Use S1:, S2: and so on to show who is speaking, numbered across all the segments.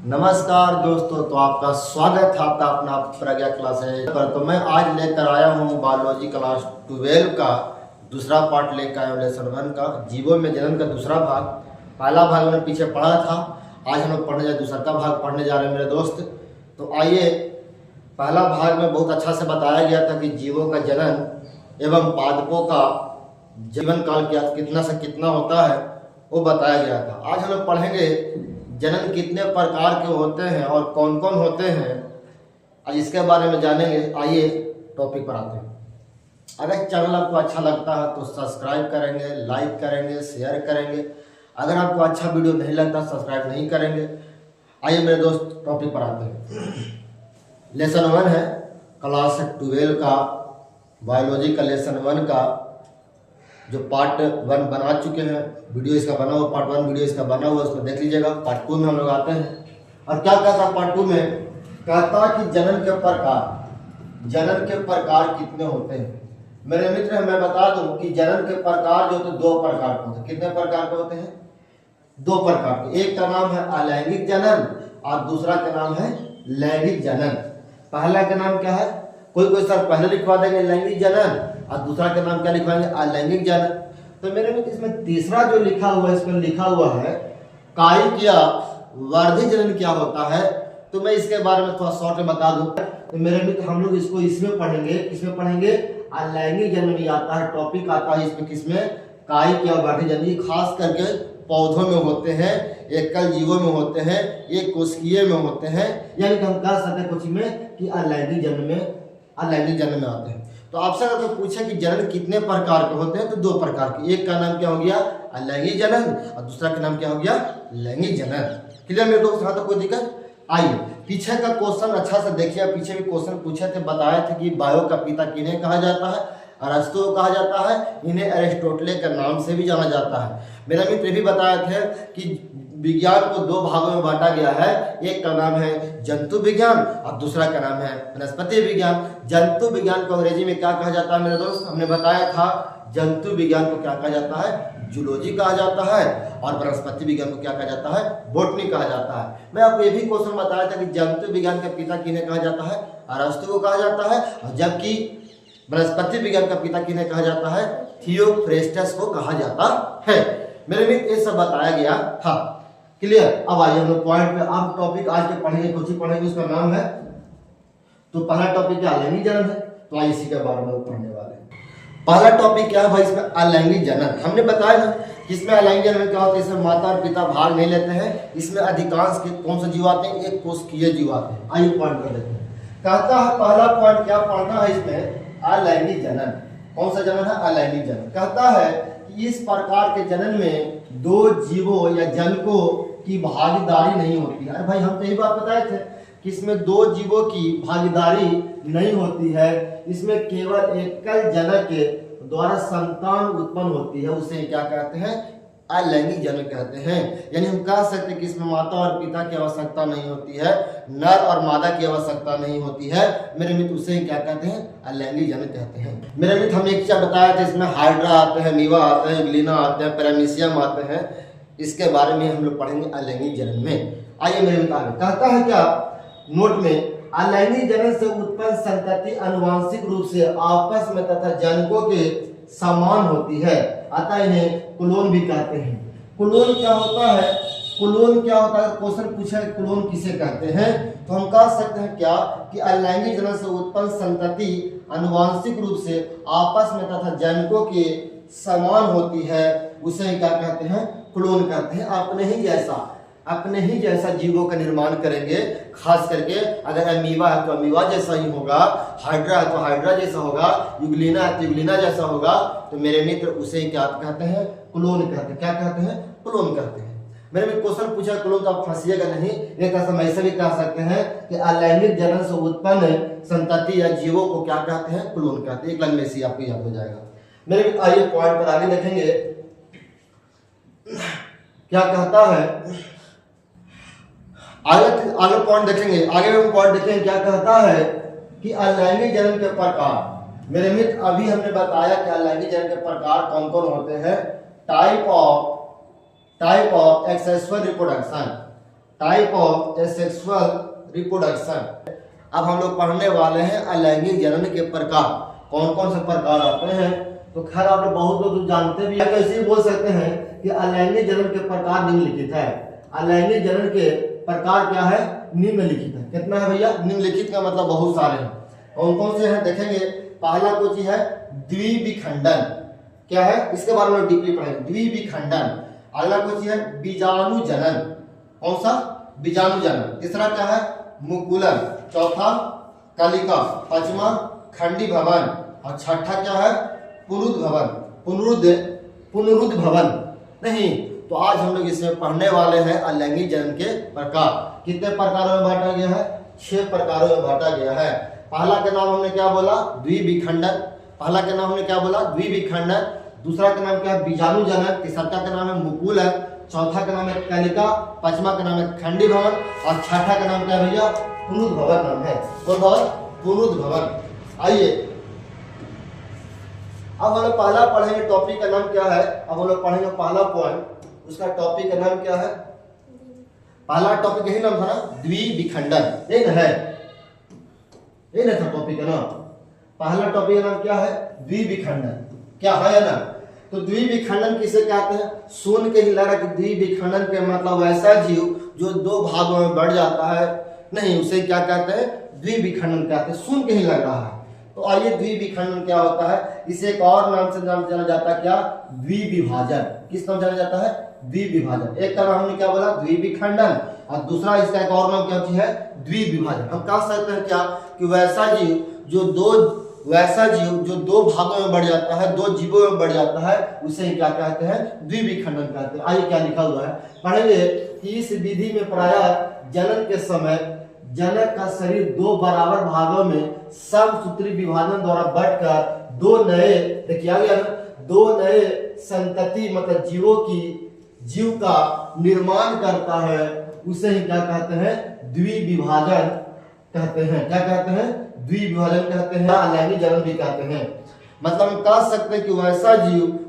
S1: नमस्कार दोस्तों, तो आपका स्वागत है आपका अपना प्रज्ञा क्लासेज पर। तो मैं आज लेकर आया हूँ बायोलॉजी क्लास 12 का दूसरा पार्ट लेकर आया हूँ लेसन 1 का जीवों में जनन का दूसरा भाग। पहला भाग मैंने पीछे पढ़ा था, आज हम लोग पढ़ने जा दूसरा का भाग पढ़ने जा रहे हैं मेरे दोस्त। तो आइए, पहला भाग में बहुत अच्छा से बताया गया था कि जीवों का जनन एवं पादपों का जीवन काल कितना से कितना होता है वो बताया गया था। आज हम लोग पढ़ेंगे जनन कितने प्रकार के होते हैं और कौन कौन होते हैं, आज इसके बारे में जानेंगे। आइए टॉपिक पर आते हैं। अगर चैनल आपको अच्छा लगता है तो सब्सक्राइब करेंगे, लाइक करेंगे, शेयर करेंगे। अगर आपको अच्छा वीडियो नहीं लगता सब्सक्राइब नहीं करेंगे। आइए मेरे दोस्त टॉपिक पर आते हैं। लेसन 1 है क्लास 12 का बायोलॉजी का लेसन 1 का जो पार्ट 1 बना चुके हैं। वीडियो इसका बना हुआ पार्ट 1 वीडियो इसका बना हुआ, उसमें देख लीजिएगा। पार्ट 2 में हम लोग आते हैं और क्या कहता पार्ट 2 में, कहता कि जनन के प्रकार कितने होते हैं। मेरे मित्र मैं बता दूं कि जनन के प्रकार जो होते 2 प्रकार के होते हैं। कितने प्रकार के होते हैं? 2 प्रकार के। एक का नाम है अलैंगिक जनन और दूसरा का नाम है लैंगिक जनन। पहला का नाम क्या है? कोई सर पहले लिखवा देंगे लैंगिक जनन और दूसरा का नाम क्या लिखवाएंगे? अलैंगिक जनन। तो मेरे मित्र इसमें तीसरा जो लिखा हुआ है, इसमें लिखा हुआ है कायिक या वर्धी जनन क्या होता है। तो मैं इसके बारे में थोड़ा शॉर्ट में बता दूं। तो मेरे मित्र हम लोग इसको इसमें पढ़ेंगे, किसमें पढ़ेंगे? अलैंगिक जनन में आता है, टॉपिक आता है इसमें किसमें? कायिक या वर्धी जनन। खास करके पौधों में होते हैं, एकल जीवों में होते हैं, एक कोशिकीय में होते हैं, यानी कि हम कह सकते हैं कुछ में कि अलैंगिक जनन में आते हैं। तो आपसे अगर कोई पूछे कि जनन कितने प्रकार के होते हैं तो 2 प्रकार के। एक का नाम क्या हो गया? अलैंगिक जनन और दूसरा का नाम क्या हो गया? लैंगिक जनन। क्लियर मेरे दोस्त? यहाँ तो कोई दिक्कत? आइए पीछे का क्वेश्चन अच्छा से देखिए। पीछे भी क्वेश्चन पूछे थे, बताए थे कि बायो का पिता किन्हें कहा जाता है? अरस्तु को कहा जाता है। इन्हें अरिस्टोटले के नाम से भी जाना जाता है। मेरा मित्र भी बताए थे कि विज्ञान को 2 भागों में बांटा गया है। एक का नाम है जंतु विज्ञान और दूसरा का नाम है वनस्पति विज्ञान। जंतु विज्ञान को अंग्रेजी में क्या कहा जाता है मेरे दोस्त? हमने बताया था जंतु विज्ञान को क्या कहा जाता है? जूलॉजी कहा जाता है। और वनस्पति विज्ञान को क्या कहा जाता है? बॉटनी कहा जाता है। मैं आपको ये भी क्वेश्चन बताया था कि जंतु विज्ञान के पिता किन्हें कहा जाता है? अरस्तु को कहा जाता है, और जबकि वनस्पति विज्ञान का पिता किन्हें कहा जाता है? थियोफ्रेस्टस को कहा जाता है। मेरे मित्र ये सब बताया गया था। क्लियर? अब आइए हम लोग पॉइंट पे। अब टॉपिक आज के पढ़ेंगे, कुछ ही पढ़ेंगे, उसका नाम है, तो पहला टॉपिक क्या? अलैंगिक जनन है। तो आइए इसी के बारे में पढ़ने वाले हैं। पहला टॉपिक क्या है भाई? इसमें अलैंगिक जनन। हमने बताया ना कि इसमें अलैंगिक जनन में क्या होता है? इसमें माता और पिता भाग नहीं लेते हैं। इसमें अधिकांश के कौन से जीव आते हैं? एक कोशिकीय जीव आते हैं। आइए पॉइंट कर लेते हैं। कहता है पहला पॉइंट क्या पढ़ना है इसमें? अलैंगिक जनन। कौन सा जनन है? अलैंगिक जनन। कहता है कि इस प्रकार के जनन में 2 जीवों या जनकों की भागीदारी नहीं होती है। अरे भाई हम तो यही बात बताए थे कि इसमें 2 जीवों की भागीदारी नहीं होती है। इसमें केवल एकल जनक के द्वारा संतान उत्पन्न होती है। उसे क्या कहते हैं? अलैंगिक जनन कहते हैं। यानी हम कह सकते हैं कि इसमें माता और पिता की आवश्यकता नहीं होती है, नर और मादा की आवश्यकता नहीं होती है। मेरे मित्र उसे क्या कहते हैं? अलैंगिक जनन कहते हैं। मेरे मित्र हमने एक चीज बताया था, इसमें हाइड्रा आते हैं, मीवा आते हैं, यूग्लिना आते हैं, पैरामीशियम आते हैं। इसके बारे में हम लोग पढ़ेंगे अलैंगिक जनन में। आइए मेरे मित्र आगे कहता है क्या नोट में? अलैंगिक जनन से उत्पन्न संतति आनुवंशिक रूप से आपस में तथा जनकों के समान होती है, अतः इन्हें क्लोन भी कहते हैं। क्लोन क्या होता है? क्लोन क्या होता है? क्वेश्चन पूछा है क्लोन किसे कहते हैं, तो हम कह सकते हैं क्या कि अलैंगिक जनन से उत्पन्न संतति आनुवंशिक रूप से आपस में तथा जनकों के समान होती है, उसे क्या कहते हैं? क्लोन कहते हैं। अपने ही जैसा जीवों का निर्माण करेंगे। खास करके अगर अमीबा है तो अमीबा जैसा ही होगा, हाइड्रा है तो हाइड्रा जैसा होगा, यूग्लिना है तो यूग्लिना जैसा होगा। तो मेरे मित्र उसे क्या कहते हैं? क्लोन कहते हैं। क्या कहते हैं? क्लोन कहते हैं। मेरे मित्र क्वेश्चन पूछा क्लोन तो आप फंसिएगा नहीं। एक तरह से ऐसे भी कह सकते हैं कि अलैंगिक जनन से उत्पन्न संतति या जीवों को क्या कहते हैं? क्लोन कहते हैं। एक लाइन में से आपको याद हो जाएगा। मेरे मित्र आइए पॉइंट पर आगे देखेंगे क्या कहता है। आगे पॉइंट देखेंगे, आगे हम पॉइंट देखेंगे क्या कहता है कि अलैंगिक जनन के प्रकार। मेरे मित्र अभी हमने बताया कि अलैंगिक जनन के प्रकार कौन कौन होते हैं। Type of asexual reproduction, type of asexual reproduction. अब हम लोग पढ़ने वाले हैं अलैंगिक जनन के प्रकार, कौन कौन से प्रकार आते हैं। तो खैर आप लोग बहुत लोग जानते भी हैं, कैसे बोल सकते हैं कि अलैंगिक जनन के प्रकार निम्नलिखित है। अलैंगिक जनन के प्रकार क्या है? निम्नलिखित है। कितना है भैया? निम्नलिखित का मतलब बहुत सारे हैं। कौन कौन से हैं देखेंगे। पहला कुछ है द्विविखंडन। क्या है? इसके बारे में डीपली पढ़ेंगे। द्विविखंडन। अगला कुछ है बीजाणु जनन। कौन सा? बीजाणु जनन। तीसरा क्या है? मुकुलन। चौथा कलिका। पांचवा खंडी भवन। और छठा क्या है? पुनरुद्ध भवन। पुनरुद्ध भवन नहीं। तो आज हम लोग इसमें पढ़ने वाले हैं अलैंगिक जनन के प्रकार। कितने प्रकारों में बांटा गया है? 6 प्रकारों में बांटा गया है। पहला का नाम हमने क्या बोला? द्विविखंडन। पहला का नाम हमने क्या बोला? द्विविखंडन। दूसरा का नाम क्या है? बीजाणु जनन। तीसरा का नाम है मुकुलन। चौथा का नाम है कलिका। पांचवा का नाम है खंडी भवन। और छठा का नाम क्या है भैया? पुनरुद्ध भवन नाम है। कौन भवन? पुनरुद्ध भवन। आइए अब हम लोग पहला पढ़ेंगे। टॉपिक का नाम क्या है? अब हम लोग पढ़ेंगे पहला पॉइंट, उसका टॉपिक का नाम क्या है? पहला टॉपिक यही नाम था ना, द्विविखंडन। यही ना है? यही ना था टॉपिक का नाम? पहला टॉपिक का नाम क्या है? द्विविखंडन। क्या है ना? तो द्विविखंडन किसे कहते हैं? सुन के ही लग रहा कि द्विविखंडन के मतलब ऐसा जीव जो 2 भागों में बढ़ जाता है, नहीं, उसे क्या कहते हैं? द्विविखंडन कहते हैं। सुन के ही लग रहा है। तो आइए द्विविखंडन क्या होता है? इसे एक और नाम से नाम जाना जाता है। क्या? द्विविभाजन। किस नाम जाना जाता है? द्विविभाजन। एक का नाम हमने क्या बोला? द्विविखंडन। और दूसरा इसका एक और नाम क्या है? द्विविभाजन। हम कह सकते हैं क्या कि वैसा जीव जो दो भागों में बढ़ जाता है, 2 जीवों में बढ़ जाता है, उसे क्या कहते हैं? द्विविखंडन कहते हैं। आइए क्या लिखा हुआ है पढ़ेंगे कि इस विधि में प्रायः जनन के समय जनक का शरीर 2 बराबर भागों में समसूत्री विभाजन द्वारा बढ़कर 2 नए, देखिए आ गया ना, 2 नए संतति मतलब जीव का निर्माण करता है। उसे ही क्या कहते हैं? द्विविभाजन कहते हैं। क्या कहते हैं? द्विविभाजन कहते हैं। अलैंगिक जनन भी कहते हैं। मतलब हम कह सकते हैं कि वैसा जीव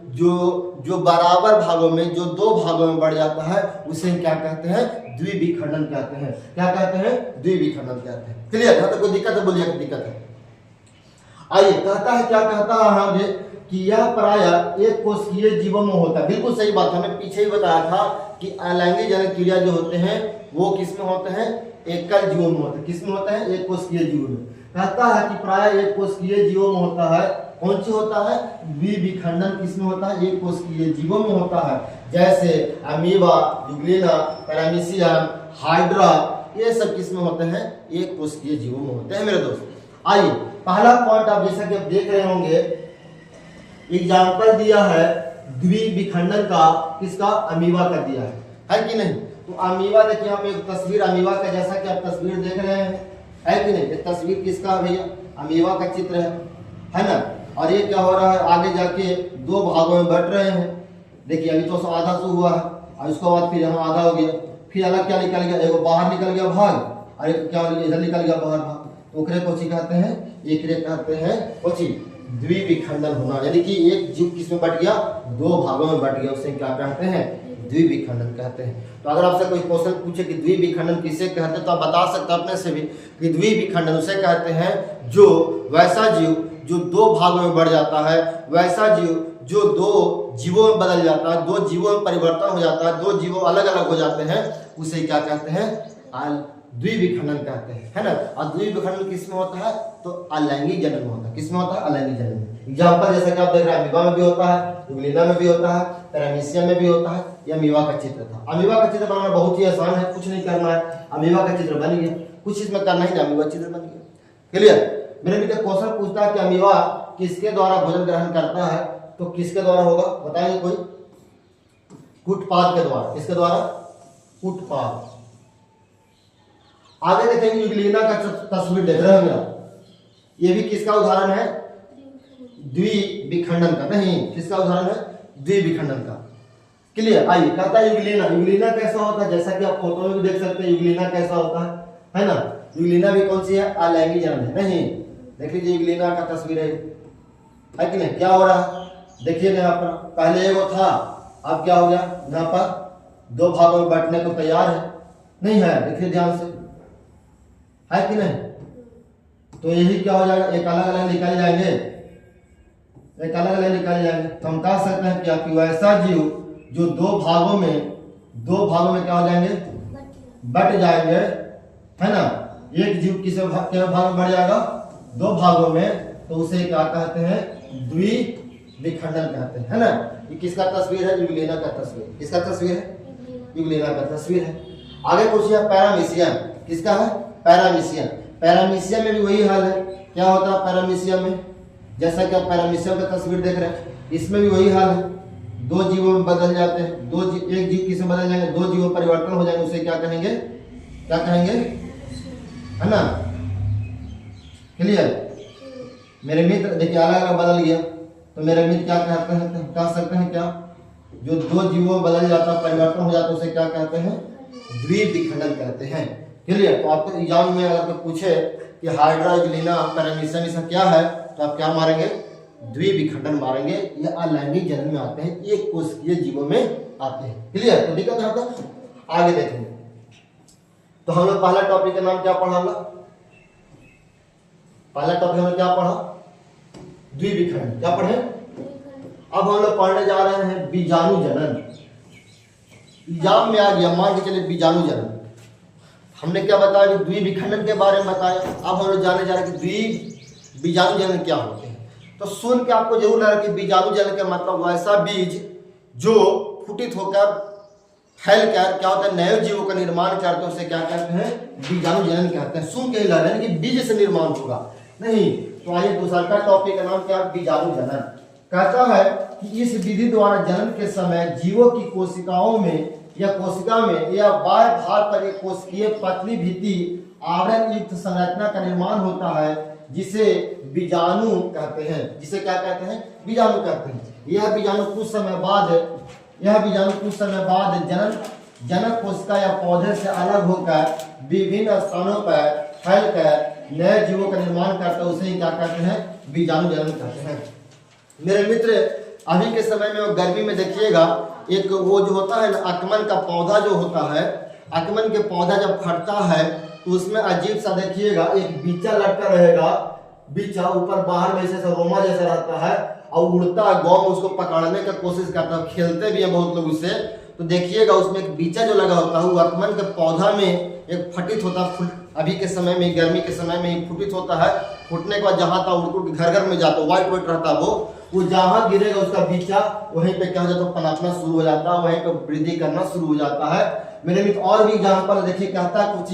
S1: जो बराबर भागों में, जो 2 भागों में बढ़ जाता है, उसे क्या कहते हैं? द्विविखंडन कहते हैं। क्या कहते हैं? द्विविखंडन कहते हैं। क्लियर है? तो कोई दिक्कत है? बोलिए दिक्कत है। आइए कहता है, क्या कहता है आगे कि यह प्रायः एक कोशिकीय जीवों में होता है। बिल्कुल सही बात, हमने पीछे ही बताया था कि अलैंगिक जनन क्रिया जो होते हैं वो किस में होते हैं? एकल जीवों में होते हैं। किस में होते हैं? एक कोशिकीय जीवों में। कहता है कि प्रायः एक कोशिकीय जीवों में होता है। कौन सी होता है? द्विविखंडन किस में होता है? एक कोशिकीय जीवों में होता है। जैसे अमीबा, यूग्लिना, पैरामीशियम, हाइड्रा, ये सब किस में होते हैं? एक कोशिकीय जीवों में होते हैं मेरे दोस्त। आइए पहला पॉइंट आप जैसा कि आप देख रहे होंगे, एग्जाम्पल दिया है द्विविखंडन का। किसका? अमीबा का दिया है कि नहीं? तो अमीबा देखिए यहाँ पे एक तस्वीर अमीबा का, जैसा कि आप तस्वीर देख रहे हैं, है कि नहीं? ये तस्वीर किसका है भैया? अमीबा का चित्र है ना? और ये क्या हो रहा है? आगे जाके 2 भागों में बट रहे हैं। देखिए अभी तो आधा सो हुआ है, और उसके बाद फिर यहाँ आधा हो गया, फिर अलग क्या निकल गया? एक बाहर निकल गया भाग, और एक क्या इधर निकल गया बाहर भाग। तो ओकरे कोची कहते हैं? एकरे कहते हैं कोची? द्विविखंडन होना। यानी कि एक जीव किस में बट गया? 2 भागों में बट गया, उसे क्या कहते हैं? द्विविखंडन कहते हैं। तो अगर आपसे कोई क्वेश्चन पूछे कि द्विविखंडन किसे कहते हैं, तो आप बता सकते हैं अपने से भी कि द्विविखंडन उसे कहते हैं जो वैसा जीव जो 2 भागों में बढ़ जाता है, वैसा जीव जो 2 जीवों में बदल जाता है, 2 जीवों में परिवर्तन हो जाता है, 2 जीवों अलग अलग हो जाते हैं, उसे क्या कहते हैं? द्विविखंडन कहते हैं, है ना? और द्विविखंडन किस में होता है? तो अलैंगिक जनन में होता है। किस में होता है? अलैंगिक जनन में। एग्जाम्पल जैसा कि आप देख रहे हैं, अमीबा में भी होता है, यूग्लिना में भी होता है, पैरामीशियम में भी होता है। ये अमीबा का चित्र था। अमीबा का चित्र बनाना बहुत ही आसान है, कुछ नहीं करना है। अमीबा का चित्र बन गया, कुछ इसमें करना ही नहीं, अमीबा चित्र बन गया। क्लियर? मेरे मित्र क्वेश्चन पूछता है कि अमीबा किसके द्वारा भोजन ग्रहण करता है? तो किसके द्वारा होगा? बताएंगे कोई? कुटपाद के द्वारा। किसके द्वारा? कुटपाद। आगे देखेंगे यूग्लिना का तस्वीर देख रहे होंगे। ये भी किसका उदाहरण है? द्विविखंडन का। नहीं, किसका उदाहरण है? द्विविखंडन का। क्लियर? आइए कहता है यूग्लिना। यूग्लिना कैसा होता है? जैसा कि आप फोटो में भी देख सकते हैं यूग्लिना कैसा होता है ना? यूग्लिना भी कौन सी है? अलैंगिक जनन है। नहीं, देख लीजिए यूग्लिना का तस्वीर है कि नहीं? क्या हो रहा है? देखिए यहाँ पर पहले वो था, अब क्या हो गया? यहाँ पर 2 भागों में बंटने को तैयार है। नहीं है, देखिए ध्यान से, है कि नहीं? तो यही क्या हो जाएगा, एक अलग अलग निकल जाएंगे, एक अलग अलग निकल जाएंगे। तो हम कह सकते हैं क्या कि वैसा जीव जो दो भागों में क्या हो जाएंगे, बट जाएंगे, है ना। एक जीव किसी भाग में बढ़ जाएगा, दो भागों में, तो उसे क्या कहते हैं, द्विविखंडन कहते हैं, है ना। ये किसका तस्वीर है, यूग्लिना का तस्वीर। किसका तस्वीर है, यूग्लिना का तस्वीर है। आगे कुछ है पैरामीशियम, किसका है, पैरामीशियम। पैरामीशियम में भी वही हाल है, क्या होता है पैरामीशियम में, जैसा कि आप पैरामीशियम का तस्वीर देख रहे हैं, इसमें भी वही हाल है, दो जीवों में बदल जाते हैं, एक जीव किसमें बदल जाएंगे, दो जीवों में परिवर्तन हो जाएंगे, उसे क्या कहेंगे, है ना, क्लियर। मेरे मित्र देखिए अलग अलग बदल गया, तो मेरे मित्र क्या कहते हैं, कह सकते हैं क्या, जो दो जीवों में बदल जाता है, परिवर्तन हो जाता है, उसे क्या कहते हैं, द्विविखंडन कहते हैं, क्लियर। तो आपको एग्जाम में अगर तो पूछे कि हाइड्रा, यूग्लिना, पैरामीशियम इसका क्या है, तो आप क्या मारेंगे, द्विविखंडन मारेंगे। ये अलैंगिक जन्म में आते हैं, एक कोशिकीय जीवों में आते हैं, क्लियर। तो दिक्कत आता है, आगे देखेंगे। तो हम लोग पहला टॉपिक का नाम क्या पढ़ा, पहला टॉपिक हमने क्या पढ़ा, द्विविखंडन, क्या पढ़े। अब हम लोग पढ़ने जा रहे हैं बीजाणु जनन। एग्जाम में आ गया, मान के चले बीजाणु जनन। हमने क्या बताया, द्विविखंडन के बारे में बताया। अब हम लोग जाने जा रहे हैं कि बीजाणु जनन क्या होते हैं। तो सुन के आपको जरूर लगा कि बीजाणु जनन का मतलब वैसा बीज जो फूटित होकर फैलकर क्या होता है, नए जीवों का निर्माण करते हैं, उसे क्या कहते हैं, बीजाणु जनन कहते हैं। सुन के ही लग रहा है कि बीज से निर्माण होगा, नहीं। तो आइए दूसरा का टॉपिक का नाम क्या है, बीजाणु जनन। कहता है कि इस विधि द्वारा जन्म के समय जीवों की कोशिकाओं में या कोशिका में या बाह्य भाग पर एक कोशिकीय पतली भित्ति आवरण युक्त संरचना का निर्माण होता है, जिसे बीजाणु कहते हैं। जिसे क्या कहते हैं, बीजाणु कहते हैं। यह बीजाणु कुछ समय बाद जनक कोशिका या पौधे से अलग होकर विभिन्न स्थानों पर फैलकर नए जीवों का निर्माण करता है, उसे ही क्या कहते हैं, बीजाणु जनन कहते हैं। मेरे मित्र अभी के समय में गर्मी में देखिएगा, एक वो जो होता है ना, अकमन का पौधा जो होता है, अकमन के पौधा जब फटता है तो उसमें अजीब सा देखिएगा एक बीचा लटका रहेगा, बीचा ऊपर बाहर में ऐसे रोमा जैसा रहता है, और उड़ता है, गौ उसको पकड़ने का कोशिश करता है, खेलते भी है बहुत लोग उससे। तो देखिएगा उसमें एक बीचा जो लगा होता है, वो अकमन के पौधा में एक फटित होता है, अभी के समय में, गर्मी के समय में फुटित होता है। फूटने के बाद जहाँ था उड़ घर घर में जाता, व्हाइट रहता है वो जहाँ गिरेगा उसका बीचा, वहीं पे क्या हो जाता है, पनपना शुरू हो जाता है, वहीं पे वृद्धि करना शुरू हो जाता है। मेरे मित्र और भी एग्जाम्पल देखिए, कहता है कुछ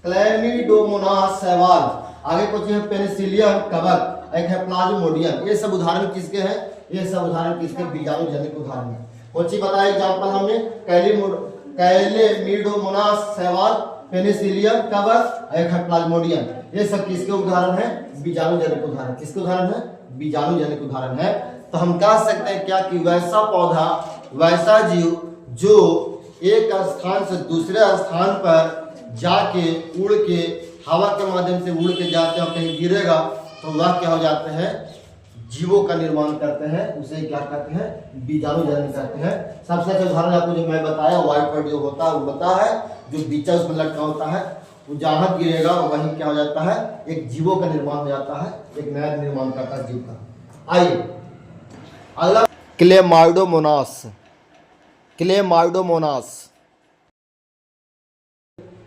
S1: क्लैमिडोमोनास शैवाल, आगे कुछ है पेनिसिलियम कवक, एक है प्लाज्मोडियम। ये सब उदाहरण किसके हैं, ये सब उदाहरण किसके, बीजाणु जनित उदाहरण है। कौन सी बताया एग्जाम्पल हमने, क्लैमिडोमोनास शैवाल, पेनिसिलियम कवक, एक है प्लाज्मोडियम। ये सब किसके उदाहरण है, बीजाणु जनित उदाहरण। किसके उदाहरण है, बीजाणु जनित उदाहरण है। तो हम कह सकते हैं क्या कि वैसा पौधा, वैसा जीव जो एक स्थान से दूसरे स्थान पर जाके उड़ के हवा के माध्यम से उड़ के जाते हैं और कहीं गिरेगा, तो वह क्या हो जाते हैं, जीवों का निर्माण करते हैं, उसे क्या कहते हैं, बीजाणु जनन कहते हैं। सबसे अच्छा उदाहरण आपको जो मैं बताया, व्हाइट जो होता है वो होता है, जो बीचा उसमें लटका होता है, वो जहाँ गिरेगा वहीं क्या हो जाता है, एक जीवों का निर्माण हो जाता है, एक नया निर्माण करता है जीव का। आइए अगला, क्लेमाइडोमोनास।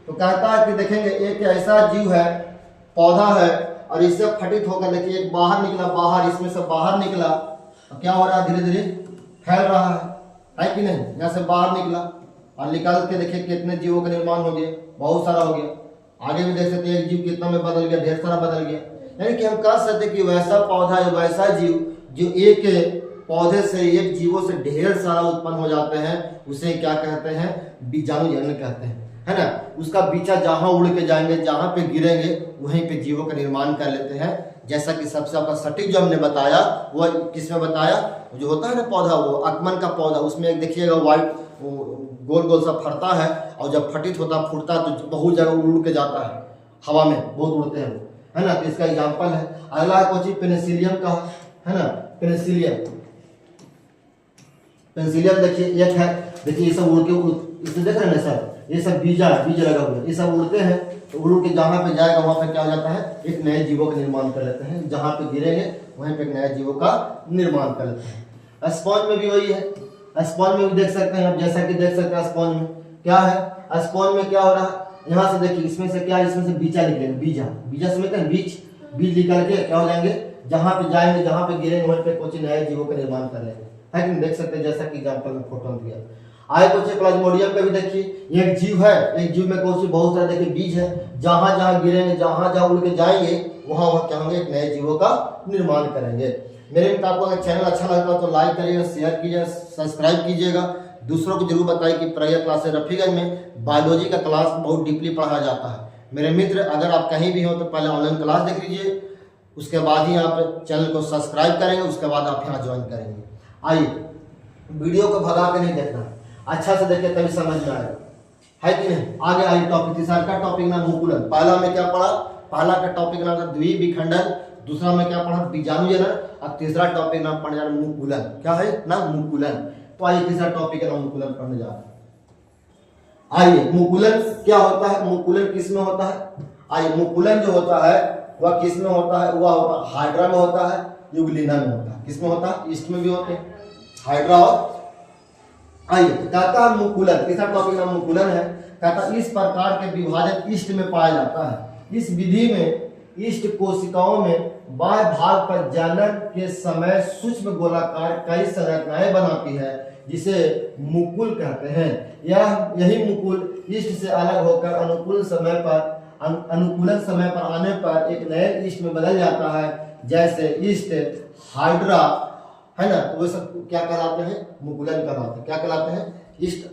S1: तो कहता है कि देखेंगे एक ऐसा जीव है, पौधा है, और इससे फटित होकर देखिए एक बाहर निकला, बाहर इसमें से बाहर निकला, और क्या हो रहा है, धीरे धीरे फैल रहा है कि नहीं। यहाँ से बाहर निकला और निकाल के देखिए कितने जीवों का निर्माण हो गया, बहुत सारा हो गया। आगे भी देख सकते हैं एक जीव कितना में बदल गया, ढेर सारा बदल गया। यानी कि हम कह सकते हैं कि वैसा पौधा या वैसा जीव जो एक पौधे से, एक जीवों से ढेर सारा उत्पन्न हो जाते हैं, उसे क्या कहते हैं, बीजाणु जनन कहते हैं, है ना। उसका बीचा जहां उड़ के जाएंगे, जहां पे गिरेंगे, वहीं पे जीवों का निर्माण कर लेते हैं। जैसा कि सबसे आपका सटीक जो हमने बताया, वो किसमें बताया, जो होता है ना पौधा, वो अकमन का पौधा, उसमें एक देखिएगा व्हाइट गोल गोल सा फटता है, और जब फटित होता फूटता तो बहुत जगह उड़ के जाता है, हवा में बहुत उड़ते हैं, है ना। तो इसका एग्जाम्पल है। अगला कुछ पेनिसिलियम का, है ना, पेनिसिलियम देखिए एक है, देखिए ये सब उड़ के, इसमें देख रहे हैं ना सर, ये सब बीजा बीज लगा हुआ है, ये सब उड़ते हैं तो उड़ के जहाँ पे जाएगा वहाँ पे क्या हो जाता है, एक नए जीवों का निर्माण कर लेते हैं। जहाँ पे गिरेंगे वहीं पे एक नए जीवों का निर्माण कर लेते हैं। स्पॉन्ज में भी वही है, स्पॉन्ज में भी देख सकते हैं आप, जैसा कि देख सकते हैं स्पॉन्ज में क्या है, स्पॉन्ज में क्या हो रहा है, यहाँ से देखिए इसमें से क्या, इसमें से बीजा निकलेंगे, बीजा बीजा समझते हैं, बीज बीज निकल के क्या हो जाएंगे, जहाँ पे जाएंगे जहाँ पे गिरेंगे वहीं पे कुछ नए जीवों का निर्माण कर लेंगे, है कि देख सकते हैं जैसा कि एग्जाम्पल में फोटो में दिया। आगे कुछ प्लाज्मोडियम का भी देखिए, एक जीव है, एक जीव में कुछ बहुत सारे देखिए बीज है, जहाँ जहाँ गिरेंगे जहाँ जहाँ उड़ के जाएंगे वहाँ वहाँ क्या होंगे, एक नए जीवों का निर्माण करेंगे। मेरे मित्र आपको अगर चैनल अच्छा लगता तो लाइक करिएगा, शेयर कीजिएगा, सब्सक्राइब कीजिएगा, दूसरों को जरूर बताइए कि प्रज्ञा क्लासेस रफीगंज में बायोलॉजी का क्लास बहुत डीपली पढ़ाया जाता है। मेरे मित्र अगर आप कहीं भी हो तो पहले ऑनलाइन क्लास देख लीजिए, उसके बाद ही आप चैनल को सब्सक्राइब करेंगे, उसके बाद आप यहाँ ज्वाइन करेंगे। आइए वीडियो को भगा के नहीं देखना, अच्छा से देखिए तभी समझ में आएगा, है कि नहीं। आगे आइए टॉपिक, तीसरा का टॉपिक नाम मुकुलन। पहला में क्या पढ़ा, पहला का टॉपिक नाम था द्विविखंडन, दूसरा में क्या पढ़ा बीजाणुजनन, और तीसरा टॉपिक नाम पढ़ने जा रहा मुकुलन। क्या है ना, मुकुलन। तो आइए तीसरा टॉपिक का नाम मुकुलन पढ़ने जा रहे हैं। आइए मुकुलन क्या होता है, मुकुलन किस में होता है। आइए मुकुलन जो होता है वह किस में होता है, वह होता है हाइड्रा में होता है, युगलिना में होता है। किस में होता है, ईस्ट में भी होते हैं हाइड्रा और। आइए कहता है मुकुलन, तीसरा टॉपिक नाम मुकुलन है। कहता इस प्रकार के विभाजन ईस्ट में पाया जाता है। इस विधि में ईस्ट कोशिकाओं में बाह्य भाग पर जनन के समय सूक्ष्म गोलाकार कई संरचनाएं बनाती है, जिसे मुकुल कहते हैं। यही मुकुल ईस्ट से अलग होकर अनुकूलन समय पर आने पर एक नए ईस्ट में बदल जाता है, जैसे ईस्ट हाइड्रा है ना, वो सब क्या कहलाते हैं, मुकुलन कहलाते हैं। क्या कहलाते हैं, ईस्ट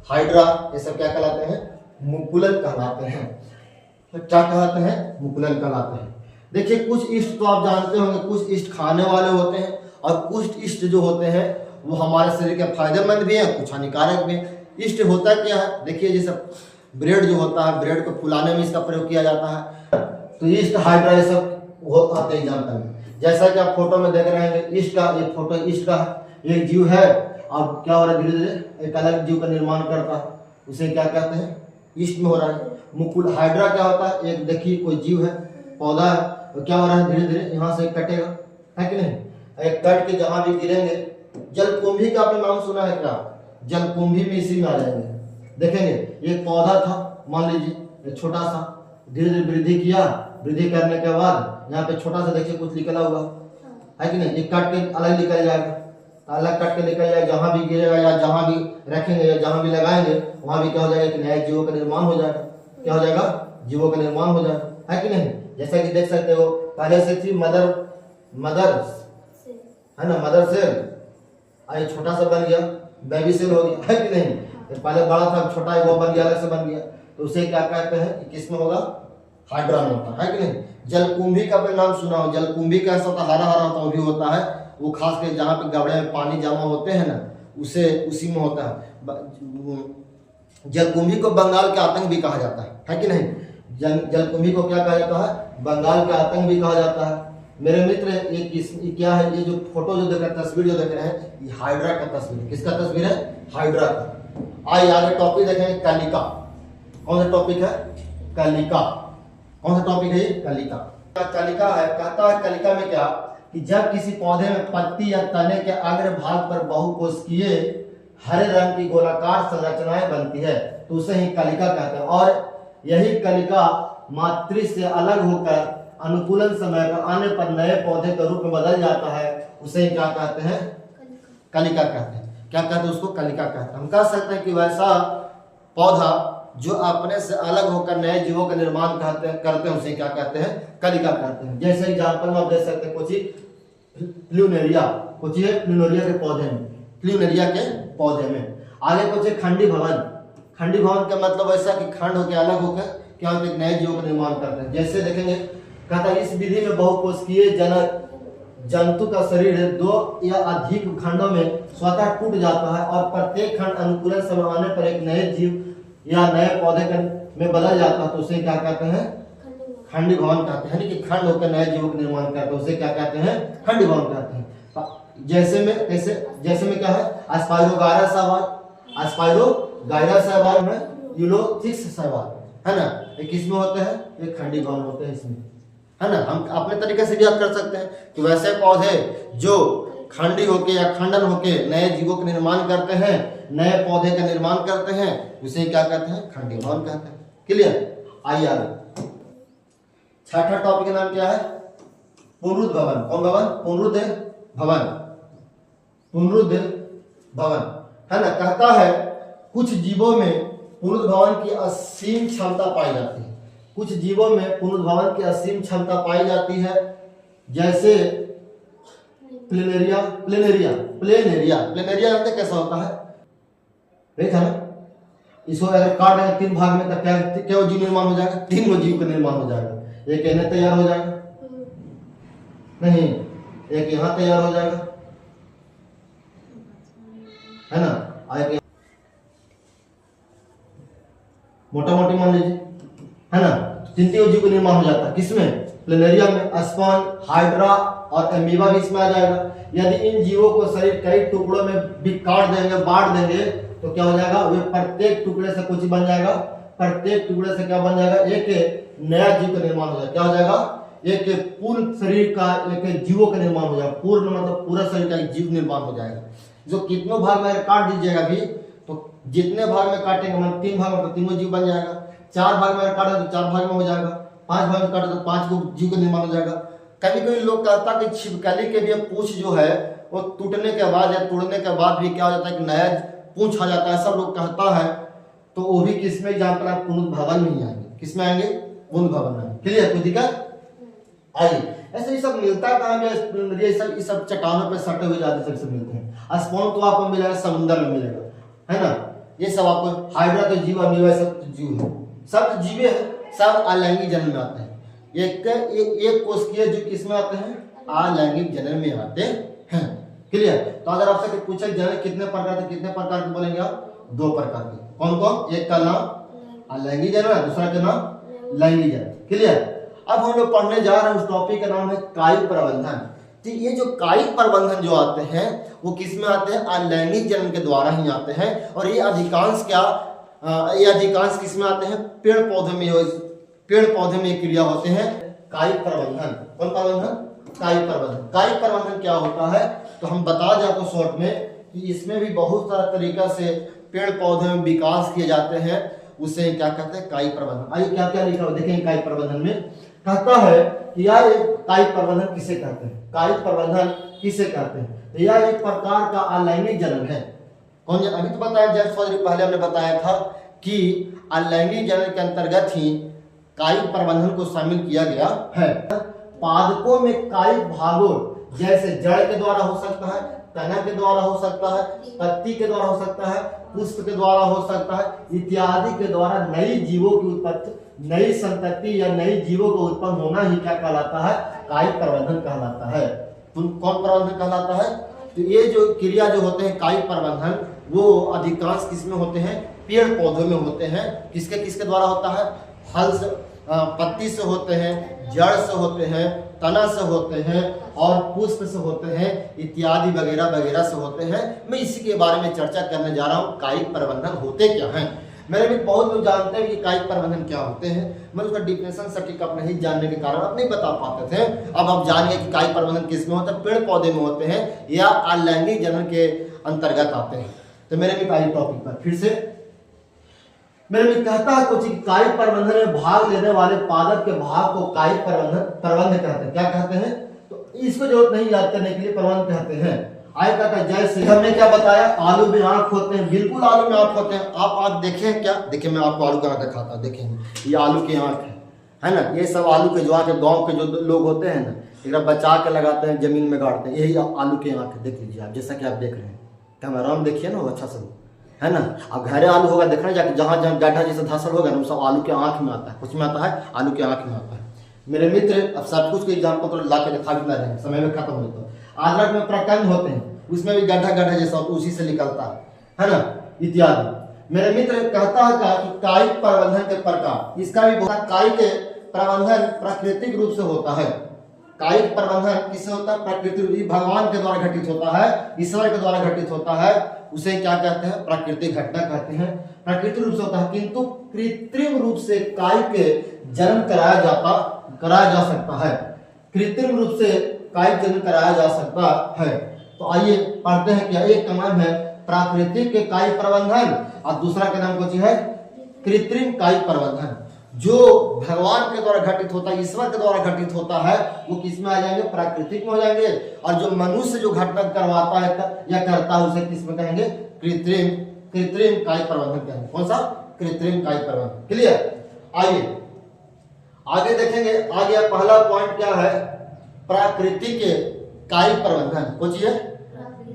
S1: हाइड्रा ये सब क्या कहलाते हैं, मुकुलन कहलाते हैं। तो क्या कहलाते हैं, मुकुलन कहलाते हैं। देखिए कुछ ईस्ट तो आप जानते होंगे, कुछ ईस्ट खाने वाले होते हैं और कुछ ईस्ट जो होते हैं वो हमारे शरीर के फायदेमंद भी है, कुछ हानिकारक भी है। ईस्ट होता क्या है, देखिए जैसे ब्रेड जो होता है, ब्रेड को फुलाने में इसका प्रयोग किया जाता है। तो ईस्ट हाइड्रा ये सब वो आते हैं एग्जाम्पल में। जैसा कि आप फोटो में देख रहे हैं, ईस्ट का ये फोटो ईस्ट का है, एक जीव है, अब क्या हो रहा है धीरे धीरे एक अलग जीव का निर्माण करता है, उसे क्या कहते हैं, ईस्ट में हो रहा है। मुकुल हाइड्रा क्या होता है, एक देखिए कोई जीव है, पौधा है, तो क्या हो रहा है धीरे धीरे यहाँ से कटेगा, है कि नहीं, एक कट के जहाँ भी गिरेंगे। जलकुंभी का आपने नाम सुना है क्या, जलकुंभी में इसी में आ जाएंगे। देखेंगे एक पौधा था, मान लीजिए एक छोटा सा, धीरे धीरे वृद्धि किया, वृद्धि करने के बाद यहाँ पे छोटा सा देखिए कुछ निकला हुआ है कि नहीं, ये काट के अलग निकल जाएगा, अलग काट के निकल जाएगा, जहाँ भी गिरेगा या जहाँ भी रखेंगे या जहाँ भी लगाएंगे वहाँ भी क्या हो जाएगा कि नए जीवों का निर्माण हो जाएगा। क्या हो जाएगा, जीवों का निर्माण हो जाएगा, है कि नहीं। जैसा कि देख सकते हो पहले से थी मदर है ना, मदर सेल, ये छोटा सा बन गया बेबी सेल हो गया, है कि नहीं। तो पहले बड़ा था, छोटा है वो बन गया, अलग से बन गया, तो उसे क्या कहते हैं, किस में होगा, हाइड्रा में होता है कि नहीं। जलकुंभी का भी नाम सुना हो, जलकुंभी कैसा होता है, हरा हरा होता भी होता है, वो खास कर जहाँ पे गबड़े में पानी जमा होते हैं ना, उसे उसी में होता है। जलकुंभी को बंगाल के आतंक भी कहा जाता है कि नहीं। जलकुंभी को क्या कहा जाता है, बंगाल का आतंक भी कहा जाता है। मेरे मित्र ये क्या है, ये जो फोटो जो देख रहे हैं, तस्वीर जो देख रहे हैं, ये हाइड्रा का तस्वीर, किसका तस्वीर है, हाइड्रा का। आइए आगे टॉपिक देखेंगे, कलिका। कौन सा टॉपिक है, कलिका। कौन सा टॉपिक है ये, कलिका। कलिका है, कहता है कलिका में क्या, कि जब किसी पौधे में पत्ती या तने के अग्र भाग पर बहुकोशिकीय हरे रंग की गोलाकार संरचनाएं बनती है तो उसे ही कलिका कहते हैं। और यही कलिका मातृ से अलग होकर अनुकूलन समय पर आने पर नए पौधे के रूप में बदल जाता है, उसे क्या कहते हैं, कलिका कहते हैं। क्या कहते हैं उसको, कलिका कहते हैं। हम कह सकते हैं कि वैसा पौधा जो अपने से अलग होकर नए जीवों का निर्माण करते हैं उसे क्या कहते हैं, कलिका कहते हैं। जैसे एग्जाम्पल में आप देख सकते हैं, कुछ प्लूनेरिया, कुछ प्लूनेरिया के पौधे में, प्लूनेरिया के पौधे में। आगे कुछ खंडी भवन। खंडी भवन का मतलब ऐसा कि खंड होकर अलग होकर क्या होता है, नए जीवों का निर्माण करते हैं। जैसे देखेंगे, कहता है इस विधि में बहुकोशिकीय जंतु का शरीर 2 या अधिक खंडों में स्वतः टूट जाता है और प्रत्येक खंड अनुकूलन समय आने पर एक नए जीव या नए पौधे में बदल जाता है तो उसे क्या कहते हैं, खंडी भवन कहते हैं। कि खंड होकर नए जीवों का निर्माण करते हैं उसे क्या कहते हैं, खंडी भवन कहते हैं। जैसे में क्या है, अस्पाइरोगायरा शैवाल, अस्पाइरोगायरा शैवाल में यूलोथिक्स शैवाल, है ना, ये किसमें होते हैं, ये खंडी भवन होते हैं इसमें, है ना। हम अपने तरीके से भी याद कर सकते हैं कि वैसे पौधे जो खंडी होके या खंडन होके नए जीवों का निर्माण करते हैं, नए पौधे का निर्माण करते हैं, उसे क्या कहते हैं, खंडी भवन कहते हैं। क्लियर। आइए आगे, छठा टॉपिक का नाम क्या है, पुनरुद्ध भवन। कौन भवन, पुनरुद्ध भवन, पुनरुद्ध भवन, है ना। कहता है कुछ जीवों में पुनरुद्ध भवन की असीम क्षमता पाई जाती है, कुछ जीवों में पुनरुद्ध भवन की असीम क्षमता पाई जाती है, जैसे प्लेनेरिया। प्लेनेरिया प्लेनेरिया प्लेनेरिया जानते कैसा होता है, देखा ना, इसको अगर काट देंगे 3 भाग में तो क्या जीव निर्माण हो जाएगा, 3 जीव का निर्माण हो जाएगा। एक इन्हें तैयार हो जाएगा, नहीं, एक यहाँ तैयार हो जाएगा, है ना, एक मोटा मोटी मान लीजिए, है ना। 3 जीव का निर्माण हो जाता है, किसमें, प्लेनेरिया में। स्पॉन, हाइड्रा और एमीबा भी इसमें आ जाएगा। यदि इन जीवों को शरीर कई टुकड़ों में भी काट देंगे, बांट देंगे, तो क्या हो जाएगा, वे प्रत्येक टुकड़े से कुछ बन जाएगा, प्रत्येक टुकड़े से क्या बन जाएगा, एक नया जीव का निर्माण हो जाएगा। क्या हो जाएगा, एक पूर्ण शरीर का, एक जीवों का निर्माण हो जाएगा। पूर्ण मतलब पूरा शरीर का एक जीव निर्माण हो जाएगा। जो कितनों भाग में अगर काट दीजिएगा भी, तो जितने भाग में काटेंगे, मतलब 3 भाग में तो 3 जीव बन जाएगा। 4 भाग में अगर काटे तो 4 भाग में हो जाएगा। 5 भाग में काटे तो 5 जीव का निर्माण हो जाएगा। कभी कभी लोग कहता कि छिपकली के भी पूंछ जो है वो टूटने के बाद या तोड़ने के बाद भी क्या हो जाता है कि नया पूंछ आ जाता है, सब लोग कहता है, तो वो भी किसमें एग्जाम्पल है, पुनरुद्ध भवन में ही आएंगे। किसमें आएंगे, पुनरुद्ध भवन में। क्लियर, कोई दिक्कत। आइए, ऐसे ही सब मिलता कहाँ में, ये सब चट्टानों पे सटे हुए ज्यादा सब मिलते हैं। स्पॉन तो आपको मिलेगा समुद्र में मिलेगा, है ना। ये सब आपको, हाइड्रा तो जीव, अमीबा सब जीव है, सब जीवे है, सब अलैंगिक जन्म में आते हैं। एक कोशिकीय जीव किसमें आते हैं, अलैंगिक जन्म में आते हैं। क्लियर। तो अगर आपसे पूछे जन्म कितने प्रकार के, कितने प्रकार के बोलेंगे आप, 2 प्रकार के। कौन कौन, एक का नाम अलैंगिक जन्म है, दूसरा का नाम लैंगिक जन्म। क्लियर। अब हम लोग पढ़ने जा रहे हैं उस टॉपिक का नाम है कायिक प्रबंधन। तो ये जो कायिक प्रबंधन जो आते हैं वो किसमें आते हैं, अलैंगिक जन्म के द्वारा ही आते हैं। और ये अधिकांश ये अधिकांश किसमें आते हैं, पेड़ पौधे में ये क्रिया होते हैं। कायिक प्रबंधन, कौन प्रबंधन, कायिक प्रबंधन। कायिक प्रबंधन क्या होता है, तो हम बता दें आपको शॉर्ट में कि इसमें भी बहुत सारा तरीका से पेड़ पौधे में विकास किए जाते हैं, उसे क्या कहते हैं, कायिक प्रबंधन। आइए क्या क्या लिखा हुआ देखेंगे। कायिक प्रबंधन में कहता है कि यार कायिक प्रबंधन किसे कहते हैं, कायिक प्रबंधन किसे कहते हैं, तो यह एक प्रकार का अलैंगिक जन्म है। कौन, अभी तो बताया जस्ट पहले हमने बताया था कि अलैंगिक जन्म के अंतर्गत ही कायिक प्रबंधन को शामिल किया गया है। पादपों में कायिक भागों जैसे जड़ के द्वारा हो सकता है, तना के द्वारा हो सकता है, पत्ती के द्वारा हो सकता है, पुष्प के द्वारा हो सकता है, इत्यादि के द्वारा नई जीवों की उत्पत्ति, नई संतति या नई जीवों को उत्पन्न होना ही क्या कहलाता है, कायिक प्रबंधन कहलाता है। कौन प्रबंधन कहलाता है, तो ये जो क्रिया जो होते हैं कायिक प्रबंधन, वो अधिकांश किसमें होते हैं, पेड़ पौधों में होते हैं। किसके किसके द्वारा होता है, फल से, पत्ती से होते हैं, जड़ से होते हैं, तना से होते हैं और पुष्प से होते हैं, इत्यादि वगैरह वगैरह से होते हैं। मैं इसी के बारे में चर्चा करने जा रहा हूँ, कायिक प्रबंधन होते क्या हैं। मेरे भी बहुत लोग जानते हैं कि कायिक प्रबंधन क्या होते हैं, मैं उसका डिफिनेशन सटीक आप नहीं जानने के कारण आप नहीं बता पाते थे। अब आप जानिए कि कायिक प्रबंधन किसमें होता है, पेड़ पौधे में होते हैं या अलैंगिक जन्म के अंतर्गत आते हैं। तो मेरे भी कायिक टॉपिक पर फिर से मेरे में कहता है कुछ कायिक प्रबंधन में भाग लेने वाले पादप के भाग को कायिक प्रबंध कहते हैं। क्या कहते हैं, तो इसको जरूरत नहीं याद करने के लिए प्रबंध कहते हैं। आय कहता है जैसे हमने क्या बताया, आलू में आंख होते हैं, बिल्कुल आलू में आंख होते हैं। आप आंख देखें क्या, देखिए मैं आपको आलू का आंख दिखाता हूं, देखेंगे ये आलू की आंख है ना। ये सब आलू के जो आंख गाँव के जो लोग होते हैं ना, एक बचा के लगाते हैं, जमीन में गाड़ते हैं, यही आलू की आंख है। देख लीजिए आप, जैसा कि आप देख रहे हैं, कैमरा में देखिए ना, अच्छा से है ना। अब घरे आलू होगा, देखना जाके जहाँ जहाँ गड्ढा जैसे धसल होगा ना, वो सब आलू के आंख में आता है। कुछ में आता है, आलू के आंख में आता है। मेरे मित्र अब सब कुछ के एग्जाम्पल तो ला के दिखा भी रहे हैं, समय में खत्म हो जाता है। अदरक में प्रकंद होते हैं, उसमें भी गड्ढा गड्ढा जैसा होता है, उसी से निकलता है ना, इत्यादि। मेरे मित्र कहता है कि कायिक प्रबंधन के प्रकार, इसका भी बहुत कायिक प्रबंधन प्राकृतिक रूप से होता है। कायिक प्रबंधन किससे होता है? प्रकृति भगवान के द्वारा घटित होता है, ईश्वर के द्वारा घटित होता है, उसे क्या कहते हैं? प्राकृतिक घटना कहते हैं। प्राकृतिक रूप से होता है, किंतु कृत्रिम रूप से कायिक जन्म कराया जा सकता है। कृत्रिम रूप से कायिक जन्म कराया जा सकता है। तो आइए पढ़ते हैं। क्या एक का नाम है प्राकृतिक कायिक प्रबंधन और दूसरा का नाम कुछ है कृत्रिम कायिक प्रबंधन। जो भगवान के द्वारा घटित होता है, ईश्वर के द्वारा घटित होता है, वो किस में आ जाएंगे? प्राकृतिक में हो जाएंगे। और जो मनुष्य जो घटना करवाता है या करता है, उसे किस में कहेंगे? कृत्रिम कायिक प्रबंधन कहेंगे। कौन सा? कृत्रिम कायिक प्रबंधन। क्लियर? आइए आगे देखेंगे। आगे पहला पॉइंट क्या है? प्राकृतिक कायिक प्रबंधन। कुछ है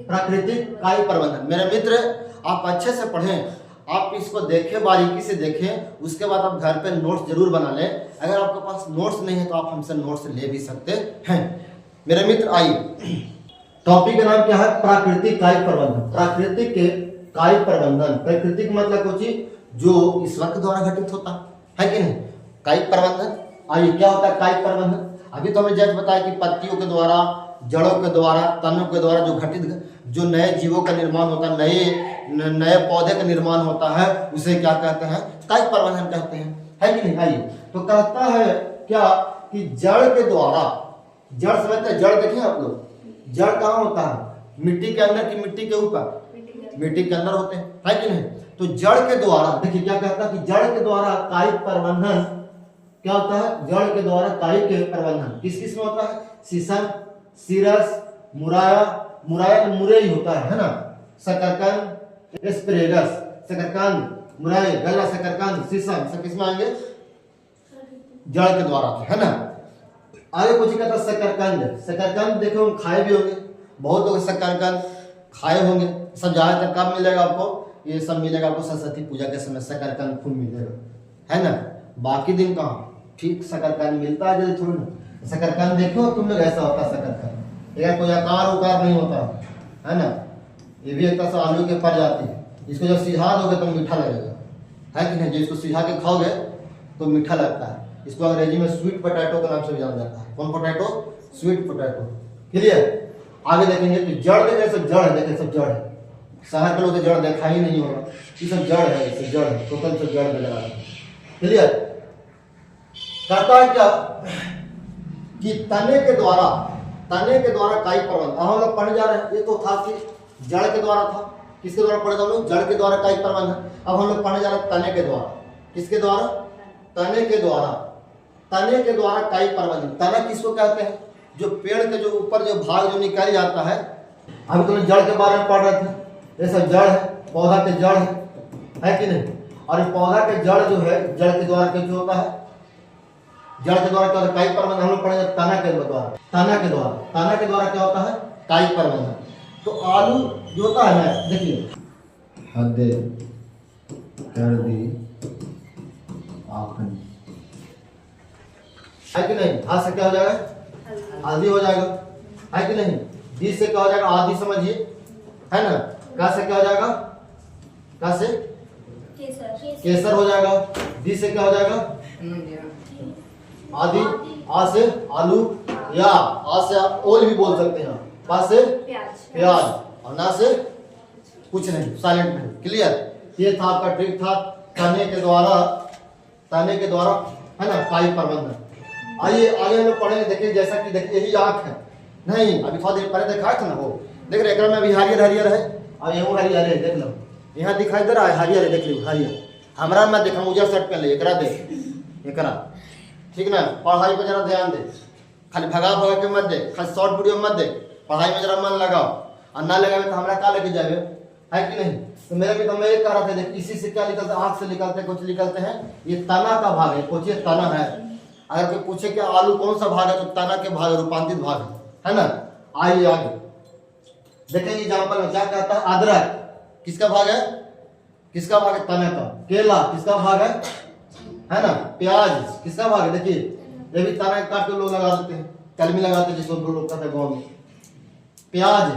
S1: प्राकृतिक कायिक प्रबंधन। मेरे मित्र, आप अच्छे से पढ़ें, आप इसको देखें, बारीकी से देखें, उसके बाद आप घर पे नोट्स जरूर बना लें। अगर आपके पास नोट्स नहीं है तो आप हमसे नोट्स ले भी सकते हैं। मेरे मित्र, आइए टॉपिक का नाम क्या है? प्राकृतिक कायिक प्रबंधन। प्राकृतिक कायिक प्रबंधन, प्राकृतिक मतलब कुछ जो ईश्वर के द्वारा घटित होता है कि नहीं? कायिक प्रबंधन। आइए क्या होता है कायिक प्रबंधन? अभी तो हमें जज बताया कि पत्तियों के द्वारा, जड़ों के द्वारा, तनों के द्वारा जो घटित जो नए जीवों का निर्माण होता है, नए पौधे का निर्माण होता है, उसे क्या कहते हैं? कायिक प्रबंधन कहते हैं, है कि नहीं? आइए तो कहता है क्या कि जड़ के द्वारा, जड़ समझते हैं? जड़ देखें आप लोग, जड़ कहाँ होता है? मिट्टी के अंदर की मिट्टी के ऊपर? मिट्टी के अंदर होते हैं, है कि नहीं? तो जड़ के द्वारा देखिए क्या कहता है कि जड़ के द्वारा कायिक प्रबंधन क्या होता है? जड़ के द्वारा कायिक प्रबंधन किस किस में होता है? शीशम, सीरस, मुराया, मुराया तो मुरे ही होता है ना? शकरकंद, एस्परेगस, शकरकंद, मुराई, गला, शकरकंद, शीशम सब किसमें आएंगे? जड़ के द्वारा, है ना? आगे कुछ कहता है शकरकंद। शकरकंद देखो हम खाए भी होंगे, बहुत लोग शकरकंद खाए होंगे। सब ज्यादातर कब मिलेगा आपको? ये सब मिलेगा आपको सरस्वती पूजा के समय शकरकंद फूल मिलेगा, है ना? बाकी दिन कहाँ ठीक शकरकंद मिलता है? जल्दी थोड़ी ना। शकरकंद देखो तुम लोग, ऐसा होता है शकरकंद, यार कोई आकार उकार नहीं होता, है ना? ये भी एक तरह से आलू के पर जाती है। इसको जब सिझा दोगे तो मीठा लगेगा, है कि नहीं? जो इसको सिझा के खाओगे तो मीठा लगता है। इसको अंग्रेजी में स्वीट पोटैटो के नाम से भी जाना जाता है। कौन पोटैटो? Sweet potato. क्लियर? आगे देखेंगे तो जड़ देखें, सब जड़ है, देखें सब जड़ है। शहर के लोग तो जड़ देखा ही नहीं होगा, ये सब जड़ है, सब जड़ है, टोटल सब जड़ में लगा है। क्लियर? कहता है क्या कि तने के द्वारा कायिक प्रबंधन। हम लोग पढ़ जा रहे हैं, ये तो था कि जड़ के द्वारा था। किसके द्वारा पढ़े थे हम लोग? जड़ के द्वारा कायिक प्रबंधन। अब हम लोग पढ़ने जा रहे हैं तने के द्वारा। किसके द्वारा? तने के द्वारा। तने के द्वारा कायिक प्रबंधन। तना किसको कहते हैं? जो पेड़ के जो ऊपर जो भाग जो निकल जाता है। अभी तुमने जड़ के बारे में पढ़ रहे थे, ये सब जड़ है, पौधा के जड़ है कि नहीं? और पौधा के जड़ जो है, जड़ के द्वारा क्या होता है? जड़ के द्वारा क्या होता है? कायिक प्रबंधन हम लोग पढ़ेंगे तना के द्वारा। तना के द्वारा क्या होता है? कायिक प्रबंधन। तो आलू जो होता है ना, देखिए हदे कर दी आपने, है कि नहीं? हाथ से क्या हो जाएगा? आदि हो जाएगा, है कि नहीं? दी से क्या हो जाएगा? आदि समझिए, है ना? का से क्या हो जाएगा? का से केसर हो जाएगा। दी से क्या हो जाएगा? आदि। आ से आलू, या आ से आप ओल भी बोल सकते हैं। पा से प्याज, और ना से कुछ नहीं, साइलेंट नहीं। क्लियर? ये था आपका ट्रिक था तने के द्वारा, है ना, कायिक प्रबंधन। आइए आगे हम लोग पढ़ेंगे। देखिए जैसा कि देखिए यही आंख है, नहीं अभी थोड़ा देर पहले दिखाया था ना, वो देख रहे एकरा में अभी हरियर है, और ये हरियर है, देख लो यहाँ दिखाई दे रहा है हरियर है, देख लो हरियर। हमरा में देखा उजर शर्ट पहन ले, एकरा देख, एकरा ठीक ना? पढ़ाई पे जरा ध्यान दे, खाली भगा के मत दे, खाली शॉर्ट वीडियो मत दे, पढ़ाई में जरा मन लगाओ। और ना लगावे तो हमरा का लेके जावे, है कि नहीं? तो मेरे भी तो मैं ये कह रहा था, देख इसी से क्या निकलता है? आँख से निकलते कुछ निकलते हैं, ये तना का भाग है। कुछ ये तना है। अगर कोई पूछे कि आलू कौन सा भाग है, तो तना के भाग, रूपांतरित भाग है ना? आइए आगे देखेंगे एग्जाम्पल में क्या कहता है। अदरक किसका भाग है? किसका भाग है? तना का। केला किसका भाग है ना? प्याज किसका भाग है? देखिए ये भी तना काट के लोग लगा देते हैं, कलमी लगाते हैं, जिसको लोग कहते हैं गाँव में। प्याज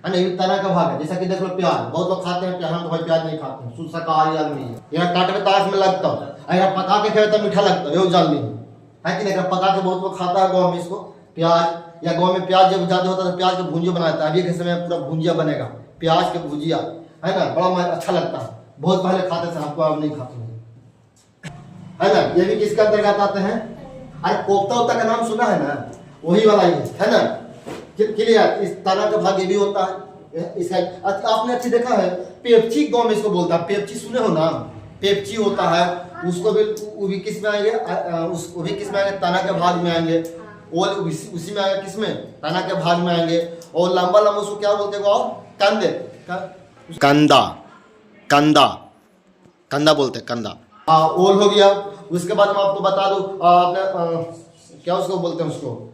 S1: है ना, ये भी तना का भाग है। जैसा कि देख लो प्याज, बहुत लोग खाते हैं, हम तो भाई प्याज नहीं खाते हैं, शुद्ध शाकाहारी आदमी है। यहाँ काट में ताश में लगता है, अगर पका के खाए तो मीठा लगता है, ये जान ली है कि नहीं? पका के बहुत लोग खाता है गाँव में, इसको प्याज, या गाँव में प्याज जब ज्यादा होता है तो प्याज का भुंजिया बनाता है। अभी के समय में पूरा भुंजिया बनेगा, प्याज के भुजिया, है ना, बड़ा अच्छा लगता है। बहुत पहले खाते थे, आपको अब नहीं खाते है ना। ये भी किसके अंतर्गत आते हैं? अरे कोफ्ता वोफ्ता का नाम सुना है ना, वही वाला ही है ना। क्लियर। इस तरह का भाग ये भी होता है इसका। आपने अच्छी देखा है, पेप्ची गाँव में इसको बोलता है, पेप्ची सुने हो नाम? पेप्ची होता है, उसको भी, वो भी किस में आएंगे? वो भी किस में आएंगे? तना के भाग में आएंगे। और उसी में आएगा, किस में? तना के भाग में आएंगे। और लंबा लंबा उसको क्या बोलते हैं? कंदे, कंदा, कंदा, कंदा बोलते हैं, कंदा। हाँ, ओल हो गया। उसके बाद मैं आपको बता दूं, आपने क्या उसको बोलते हैं? उसको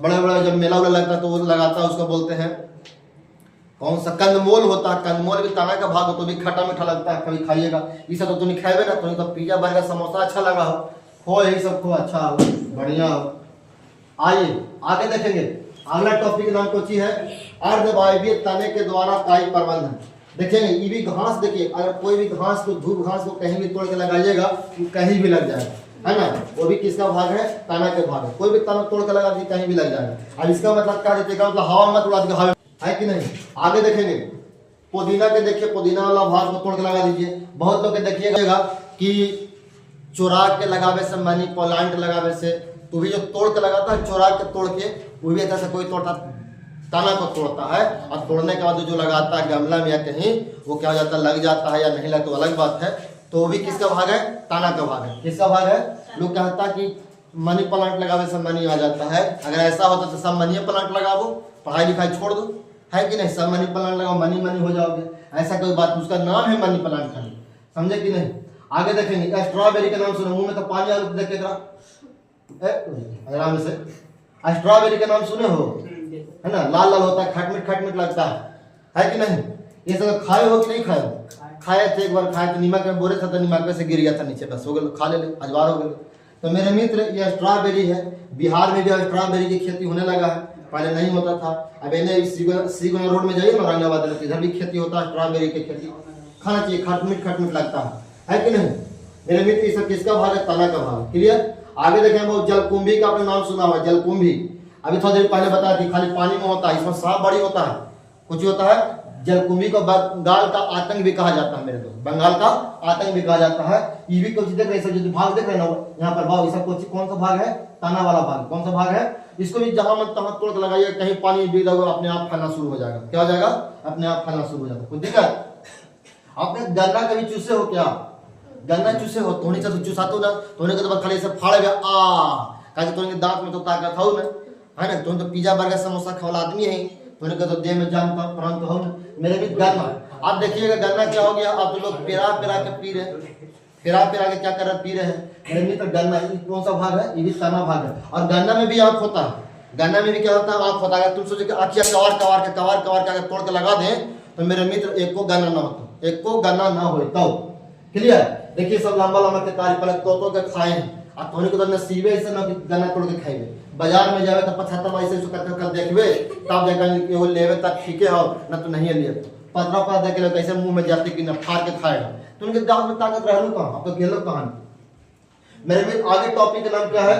S1: बड़े बड़े जब मेला वेला लगता है तो वो लगाता है, उसको बोलते हैं कौन सा? कंदमूल होता है। कंदमूल भी तना का भाग हो, तो भी खट्टा मीठा लगता है, कभी खाइएगा। इसे तो नहीं खाएबे ना, तो पिज्जा बर्गर समोसा अच्छा लगा हो, यही सब खो, अच्छा हो, बढ़िया हो। आइए आगे देखेंगे। अगला टॉपिक नाम कोची है? अर्धवायवीय तने के द्वारा काई प्रबंधन। देखेंगे ये भी घास, देखिए अगर कोई भी घास को, धूप घास को कहीं भी तोड़ के लगाइएगा तो कहीं भी लग जाएगा, है ना। वो भी किसका भाग है? तना के भाग है। कोई भी तना तोड़ के लगा दीजिए कहीं भी लग जाएगा। अब इसका मतलब क्या देते, मतलब हवा मत उड़ा दीजिए, हवा है कि नहीं। आगे देखेंगे पुदीना के, देखिए पुदीना वाला भाग को तोड़ के लगा दीजिए। बहुत लोग के देखिएगा कि चुरा के लगावे से, मनी प्लांट लगावे से, तो भी जो तोड़ के लगाता है, चुरा के तोड़ के, वो भी ऐसा कोई तोड़ता, तना को तोड़ता है, और तोड़ने के बाद जो लगाता है गमला में या कहीं, वो क्या हो जाता है? लग जाता है या नहीं लगता तो अलग बात है। तो वो भी किसका भाग है? तना का भाग है। किसका भाग है? लोग कहता है कि मनी प्लांट लगावे से मनी आ जाता है। अगर ऐसा होता तो सब मनी प्लांट लगाओ, पढ़ाई लिखाई छोड़ दो, है कि नहीं। सब मनी प्लांट लगाओ, मनी मनी हो जाओगे, ऐसा कोई बात। उसका नाम है मनी प्लांट खाली, समझे कि नहीं। आगे देखेंगे स्ट्रॉबेरी का नाम सुनो, मुंह में तो पानी आ रहा है, देख आराम से। स्ट्रॉबेरी का नाम सुने हो, है ना, लाल लाल होता है, खटमिट लगता है कि नहीं। ये सब खाए हो कि नहीं खाए हो? खाए थे, एक बार खाए थे, नीमक में बोरे था तो नीमक में से गिर गया था नीचे, बस हो गया, खा ले, अजवार हो गए। तो मेरे मित्र, ये स्ट्रॉबेरी है। बिहार में भी स्ट्रॉबेरी की खेती होने लगा है, पहले नहीं होता था। अब इन्हें श्रीगुना रोड में जाइए ना, औरंगाबाद में, इधर भी खेती होता है स्ट्रॉबेरी की खेती। खाना चाहिए, खटमिट लगता है कि नहीं। मेरे मित्र, ये सब किसका भाग है? तना का भाग। क्लियर। आगे देखें, वो जलकुंभी का आपने नाम सुना हुआ, जलकुंभी। अभी थोड़ी देर पहले बताया थी, खाली पानी में होता है, इसमें सांप बड़ी होता है, कुछ होता है। जलकुंभी को बंगाल का आतंक भी कहा जाता है मेरे दोस्त, बंगाल का आतंक भी कहा जाता है। ये भी कुछ देख रहे हैं, जो भाग देख रहे हैं ना, यहाँ पर भाग, इसका कौन सा भाग है? तना वाला भाग। कौन सा भाग है? इसको भी जहां मन तहां तोड़ के लगाइए, कहीं पानी भी लगेगा, अपने आप फैलना शुरू हो जाएगा। क्या हो जाएगा? अपने आप फैलना शुरू हो जाएगा। कोई दिक्कत? आपने गन्ना कभी चूसे हो क्या? गन्ना चूसे हो? थोड़ी सा चूसाते हो ना, थोड़ी के तो खाली से फाड़ गया, कहा थोड़ी दांत में तो ताकत हो ना, है ना। तुम तो पिज्जा बर्गर समोसा खाने आदमी है, थोड़ी का तो देह में जान प्रांत हो ना। मेरे भी गन्ना, आप देखिएगा गन्ना क्या हो गया, आप तो लोग पेरा के पी रहे, पेरा के क्या कर रहे, पी रहे हैं। मेरे भी तो गन्ना कौन सा भाग है? ये भी तना भाग है। और गन्ना में भी आंख होता है, गन्ना में भी क्या होता है? आंख होता है। तुम सोचो कि आंखिया कवार के अगर तोड़ के लगा दें तो मेरे मित्र एक को गन्ना ना होता, एक को गन्ना ना हो तो। क्लियर। देखिए सब लंबा के कारी पलक तो के खाए हैं, और थोड़ी को तो नसीबे ऐसे ना गन्ना तोड़ के खाइबे। बाजार में जावे तो 75 ऐसे कर देखबे, तब जाकर वो लेवे तक ठीके हो ना, तो नहीं लिए। 15 देख लो कैसे मुंह में जाते कि न फाड़ के खाएगा, तो उनके दांत में ताकत रहलो कहां, अब तो गेलो कहां। मेरे में आगे टॉपिक का नाम क्या है?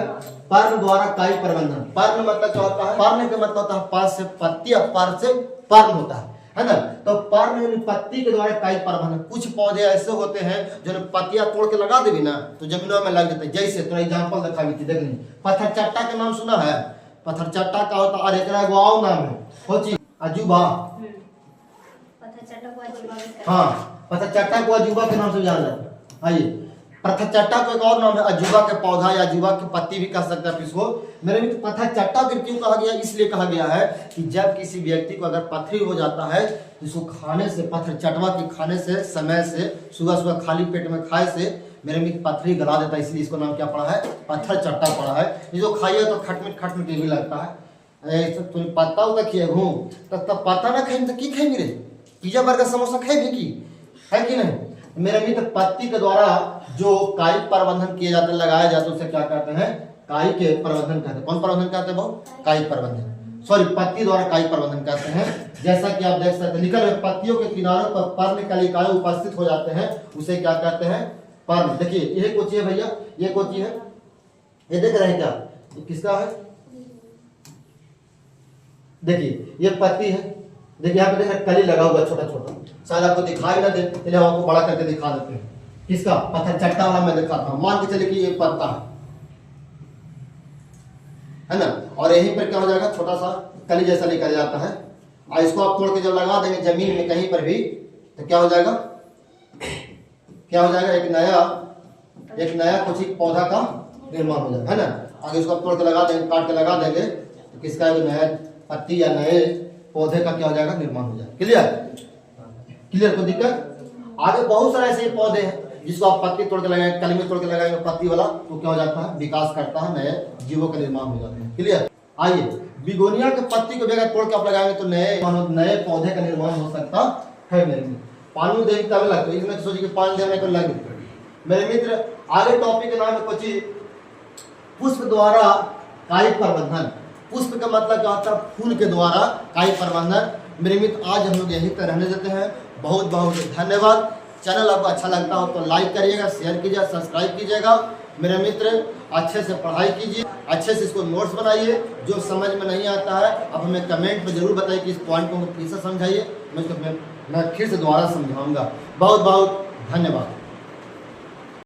S1: पर्ण द्वारा काई प्रबंधन। पर्ण मतलब क्या होता है? पर्ण का मतलब होता है पास से पत्ती, और पर से पर्ण होता है ना। तो पर्ण पत्ती के द्वारा काई प्रबंधन। कुछ पौधे ऐसे होते हैं जो पत्तियां तोड़ के लगा देवी ना, तो जमीनों में लग जाते हैं। जैसे तो एग्जांपल दिखा भी थी, देख ली पत्थर चट्टा का नाम सुना है? पत्थर चट्टा का होता है, एक और नाम है होची अजूबा। हाँ, पत्थर चट्टा को अजूबा के नाम से जाना जाता है। आइए, पत्थर चट्टा को एक और नाम है अजूबा के पौधा, या अजूबा की पत्ती भी कह सकते हैं इसको। मेरे मित्र, पत्थर चट्टा क्यों कहा गया? इसलिए कहा गया है कि जब किसी व्यक्ति को अगर पथरी हो जाता है, तो इसको खाने से, पत्थर चटवा के खाने से, समय से, सुबह खाली पेट में खाए से मेरे मित्र पथरी गला देता है, इसलिए इसको नाम क्या पड़ा है? पत्थर चट्टा पड़ा है। इसको खाइए तो खटमिट भी लगता है। तुम पत्ता उता खिए घूम तब पत्ता ना खाएंगे तो की खाएंगे रे? पिज्जा बर्गर समोसा खाएंगे की, है कि नहीं। मेरे मित्र, पत्ती के द्वारा जो काई प्रबंधन किए जाते, लगाया जाता है, उसे क्या कहते हैं? काई के प्रबंधन कहते हैं। कौन प्रबंधन कहते हैं? बहुत काई प्रबंधन, सॉरी पत्ती द्वारा काई प्रबंधन कहते हैं। जैसा कि आप देख सकते हैं, निकल में पत्तियों के किनारों पर पर्ण कलिकाएं उपस्थित हो जाते हैं, उसे क्या कहते हैं? पर्ण। देखिए ये कोची है भैया, ये कोची है, ये देख रहे हैं क्या? ये किसका है? देखिए ये पत्ती है, देखिए यहाँ पे देखिए कली लगा हुआ छोटा छोटा, शायद आपको दिखाई ना दे इसलिए हम आपको बड़ा करके दिखा देते हैं। किसका? पत्थर चट्टा वाला मैं दिखाता हूँ। मान के चलिए कि ये पत्ता है ना, और यहीं पर क्या हो जाएगा, छोटा सा कली जैसा निकल जाता है, और इसको आप तोड़ के जब लगा देंगे जमीन में कहीं पर भी तो क्या हो जाएगा, क्या हो जाएगा, एक नया कुछ एक पौधा का निर्माण हो जाएगा, है ना। आगे इसको आप तोड़ के लगा देंगे, काट के लगा देंगे तो किसका एक नया पत्ती या नए पौधे का क्या हो जाएगा, निर्माण हो जाएगा। क्लियर? क्लियर? कोई दिक्कत? आगे बहुत सारे ऐसे पौधे हैं जिसको आप पत्ती तोड़ के लगाएंगे, कली में तोड़ के लगाएंगे पत्ती वाला, तो क्या हो जाता है, विकास करता है, नए जीवों का निर्माण हो जाता है। क्लियर? आइए, बिगोनिया के पत्ती को भी तोड़ के आप लगाएंगे तो नए पौधे का निर्माण हो सकता है। मेरे मित्र पानी देख तब लगता है, इसमें तो सोचिए कि पानी देने को लगे। मेरे मित्र आगे टॉपिक का नाम है कुछ पुष्प द्वारा कायिक प्रबंधन। पुष्प का मतलब क्या होता है, फूल के द्वारा कायिक प्रबंधन। मेरे मित्र आज हम लोग यहीं पर रहने देते हैं। बहुत बहुत धन्यवाद। चैनल आपको अच्छा लगता हो तो लाइक करिएगा, शेयर कीजिएगा, सब्सक्राइब कीजिएगा। मेरे मित्र अच्छे से पढ़ाई कीजिए, अच्छे से इसको नोट्स बनाइए। जो समझ में नहीं आता है आप हमें कमेंट में जरूर बताइए कि इस पॉइंट को फिर से समझाइए, मैं फिर से दोबारा समझाऊंगा। बहुत बहुत धन्यवाद।